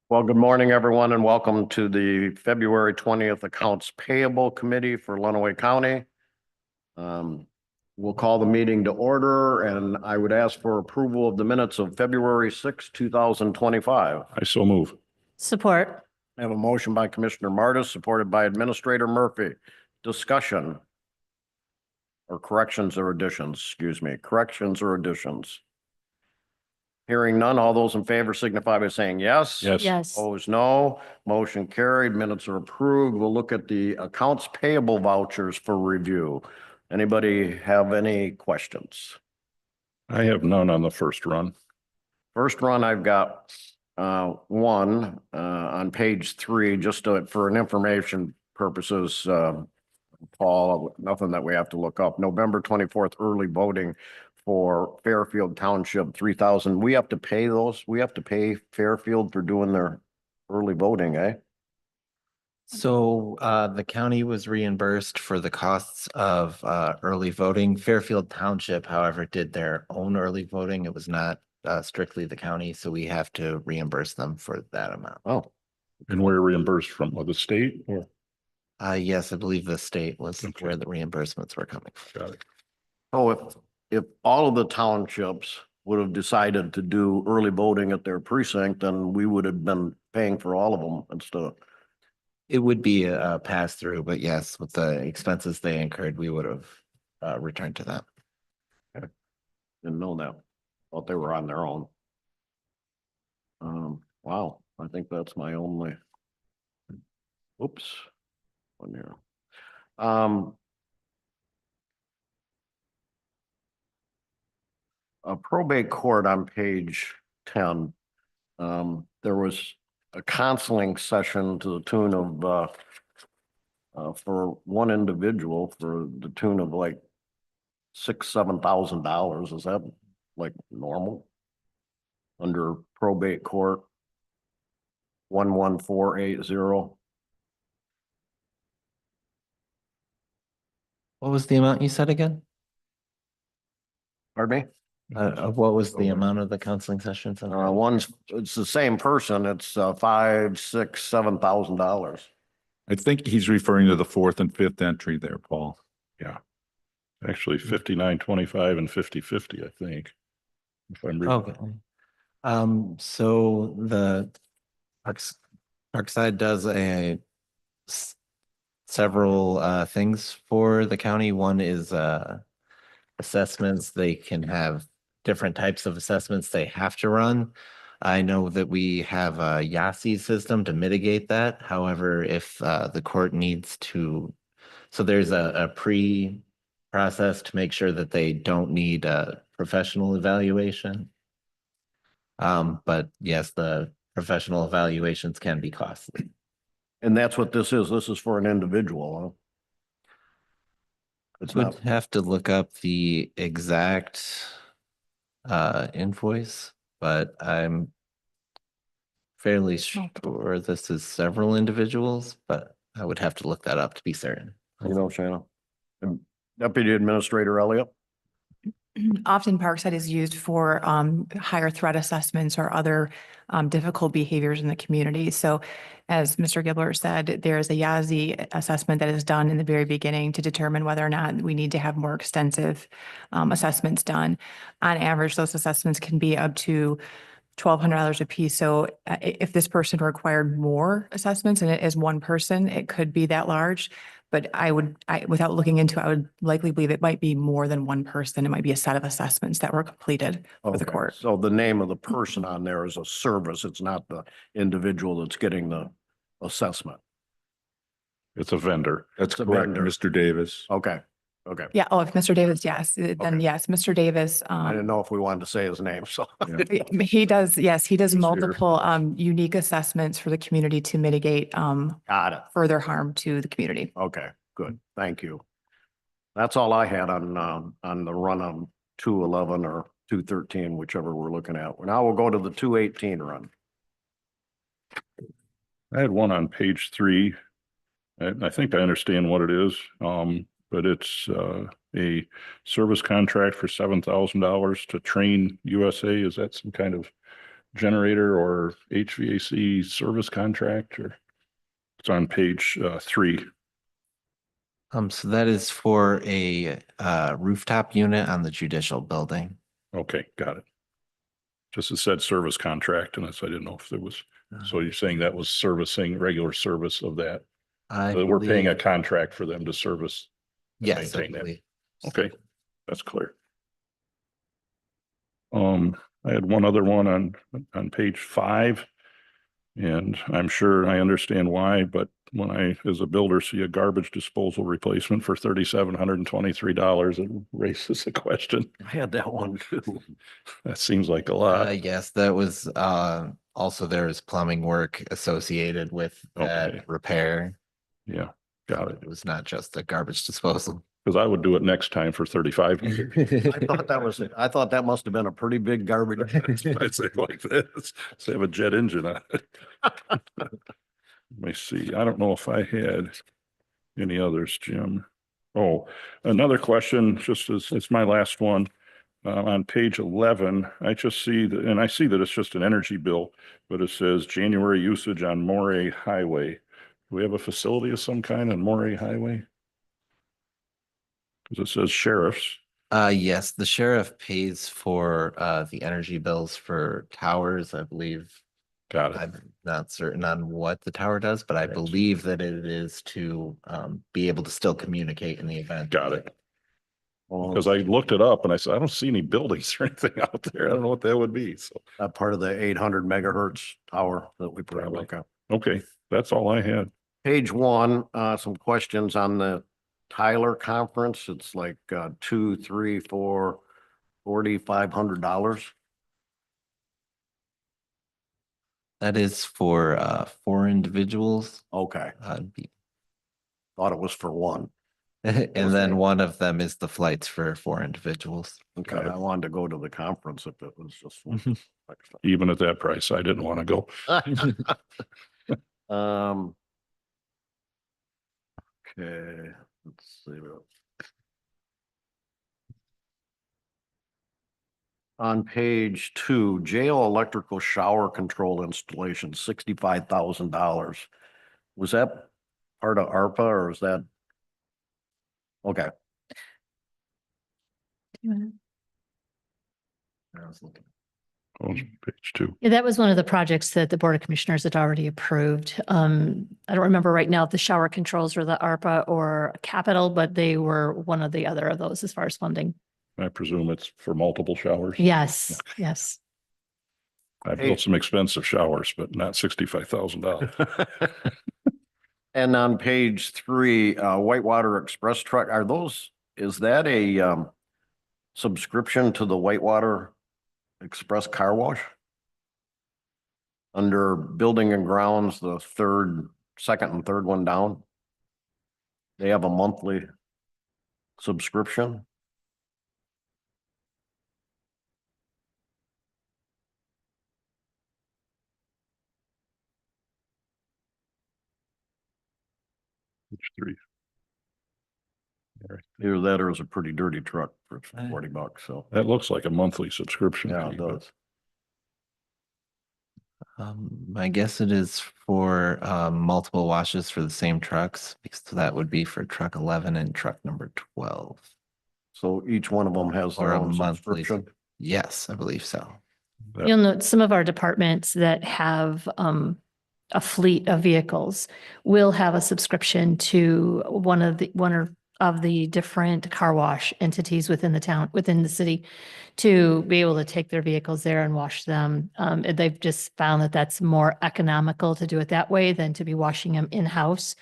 Well, good morning, everyone, and welcome to the February 20th Accounts Payable Committee for Lenawee County. We'll call the meeting to order, and I would ask for approval of the minutes of February 6, 2025. I so move. Support. I have a motion by Commissioner Martis, supported by Administrator Murphy. Discussion or corrections or additions, excuse me, corrections or additions. Hearing none, all those in favor signify by saying yes. Yes. Yes. Opposed, no. Motion carried. Minutes are approved. We'll look at the accounts payable vouchers for review. Anybody have any questions? I have none on the first run. First run, I've got one on page 3, just for an information purposes, Paul, nothing that we have to look up. November 24th, early voting for Fairfield Township, 3,000. We have to pay those. We have to pay Fairfield for doing their early voting, eh? So the county was reimbursed for the costs of early voting. Fairfield Township, however, did their own early voting. It was not strictly the county, so we have to reimburse them for that amount. Oh, And we're reimbursed from the state or? Yes, I believe the state was Okay. where the reimbursements were coming from. Got it. oh, if all of the townships would have decided to do early voting at their precinct, then we would have been paying for all of them instead of. It would be a pass through, but yes, with the expenses they incurred, we would have returned to them. Didn't know that. Thought they were on their own. Wow, I think that's my only. Oops. One here. A probate court on page 10. There was a counseling session to the tune of for one individual for the tune of like $6,000-7,000. Is that like normal? Under probate court 11480. What was the amount you said again? Pardon me? Of what was the amount of the counseling sessions? It's the same person. It's $5,000, $6,000, $7,000. I think he's referring to the fourth and fifth entry there, Paul. Yeah. Actually 5925 and 5050, I think. If I'm reading. Okay. So the Parkside does several things for the county. One is assessments. They can have different types of assessments they have to run. I know that we have a YASI system to mitigate that. However, if the court needs to, so there's a pre-process to make sure that they don't need a professional evaluation. But yes, the professional evaluations can be costly. And that's what this is. This is for an individual. Huh? It's Would not. have to look up the exact invoice, but I'm fairly sure this is several individuals, but I would have to look that up to be certain. You know, Shannon. And Deputy Administrator Elliott. Often Parkside is used for higher threat assessments or other difficult behaviors in the community. So as Mr. Gibler said, there's a YASI assessment that is done in the very beginning to determine whether or not we need to have more extensive assessments done. On average, those assessments can be up to $1,200 a piece. So if this person required more assessments and it is one person, it could be that large. but without looking into it, I would likely believe it might be more than one person. It might be a set of assessments that were completed for the Okay, court. so the name of the person on there is a service. It's not the individual that's getting the assessment. It's a vendor. That's correct, Mr. Davis. Okay, okay. Yeah. Oh, if Mr. Davis, yes, then Okay. yes, Mr. Davis. I didn't know if we wanted to say his name, so. He does, yes, he does He's here. multiple unique assessments for the community to mitigate Got it. further harm to the community. Okay, good. Thank you. That's all I had on the run on 211 or 213, whichever we're looking at. Now we'll go to the 218 run. I had one on page 3. I think I understand what it is. But it's a service contract for $7,000 to Train USA. Is that some kind of generator or HVAC service contract, or it's on page 3? So that is for a rooftop unit on the judicial building. Okay, got it. Just it said service contract, and so I didn't know if there was, so you're saying that was servicing, regular service of that? That we're paying a contract for them to service? and Yes, I maintain that. believe. Okay, that's clear. I had one other one on page 5. And I'm sure I understand why, but when I, as a builder, see a garbage disposal replacement for $3,723, it raises a question. I had that one too. That seems like a lot. Yes, that was also there is plumbing work associated with that Okay. repair. Yeah, got it. It was not just a garbage disposal. Because I would do it next time for 3,500. I thought that must have been a pretty big garbage. I'd say like this, so have a jet engine on it. Let me see. I don't know if I had any others, Jim. Oh, another question, just as it's my last one. On page 11, I just see that, and I see that it's just an energy bill, but it says January usage on Moray Highway. Do we have a facility of some kind on Moray Highway? Because it says sheriff's. Yes, the sheriff pays for the energy bills for towers, I believe. Got it. I'm not certain on what the tower does, but I Right. believe that it is to be able to still communicate in the event. Got it. Because I looked it up and I said, I don't see any buildings or anything out there. I don't know what that would be. So, That part of the 800 megahertz tower that we put in. Probably. Okay. okay, that's all I had. Page 1, some questions on the Tyler conference. It's like 2, 3, 4, $4,500. That is for 4 individuals. Okay, Be- thought it was for one. And then one of them is the flights for 4 individuals. Okay, Got it. I wanted to go to the conference if it was just one. Even at that price, I didn't want to go. Okay, let's see. On page 2, jail electrical shower control installation, $65,000. Was that part of ARPA or is that? Okay. I was looking. Oh, page 2. Yeah, that was one of the projects that the Board of Commissioners had already approved. I don't remember right now if the shower controls were the ARPA or capital, but they were one of the other of those as far as funding. I presume it's for multiple showers. Yes, yes. I built some expensive showers, but not $65,000. And on page 3, Whitewater Express truck, is that a subscription to the Whitewater Express car wash? Under building and grounds, the second and third one down. They have a monthly subscription. Page 3. Either that or it's a pretty dirty truck for $40, so. That looks like a monthly subscription. Yeah, it fee, but does. I guess it is for multiple washes for the same trucks, because that would be for truck 11 and truck number 12. So each one of them has Or their a own monthly. subscription. Yes, I believe so. That- You'll note some of our departments that have a fleet of vehicles will have a subscription to one of the different car wash entities within the town, within the city, to be able to take their vehicles there and wash them. And they've just found that that's more economical to do it that way than to be washing them in-house.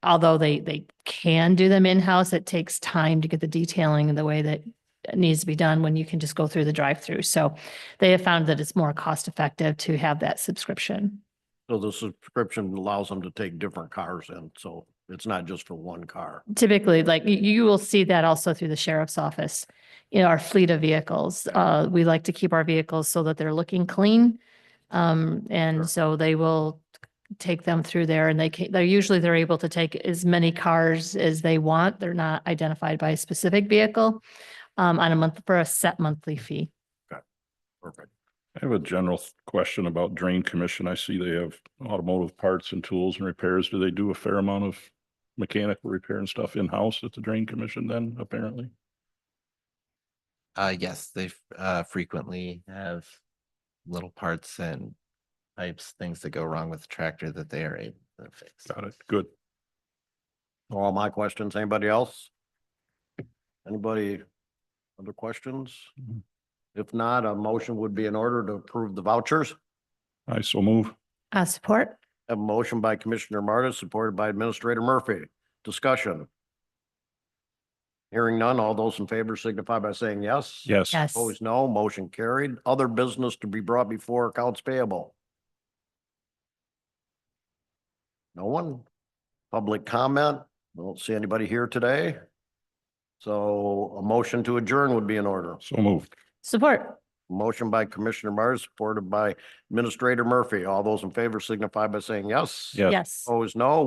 Although they can do them in-house, it takes time to get the detailing in the way that it needs to be done when you can just go through the drive-through. So they have found that it's more cost-effective to have that subscription. So the subscription allows them to take different cars in, so it's not just for one car. Typically, like you will see that also through the sheriff's office, in our fleet of vehicles. We like to keep our vehicles so that they're looking clean. Sure. And so they will take them through there, and they're able to take as many cars as they want. They're not identified by a specific vehicle, for a set monthly fee. Perfect. I have a general question about drain commission. I see they have automotive parts and tools and repairs. Do they do a fair amount of mechanical repair and stuff in-house at the drain commission then, apparently? Yes, they frequently have little parts and pipes, things that go wrong with the tractor that they are able to fix. Got it. Good. All my questions. Anybody else? Anybody other questions? Mhm. If not, a motion would be in order to approve the vouchers. I so move. Support. Have a motion by Commissioner Martis, supported by Administrator Murphy. Discussion. Hearing none, all those in favor signify by saying yes. Yes. Yes. Opposed, no. Motion carried. Other business to be brought before accounts payable. No one? Public comment? Don't see anybody here today. So a motion to adjourn would be in order. So moved. Support. Motion by Commissioner Mars, supported by Administrator Murphy. All those in favor signify by saying yes. Yes. Yes. Opposed, no.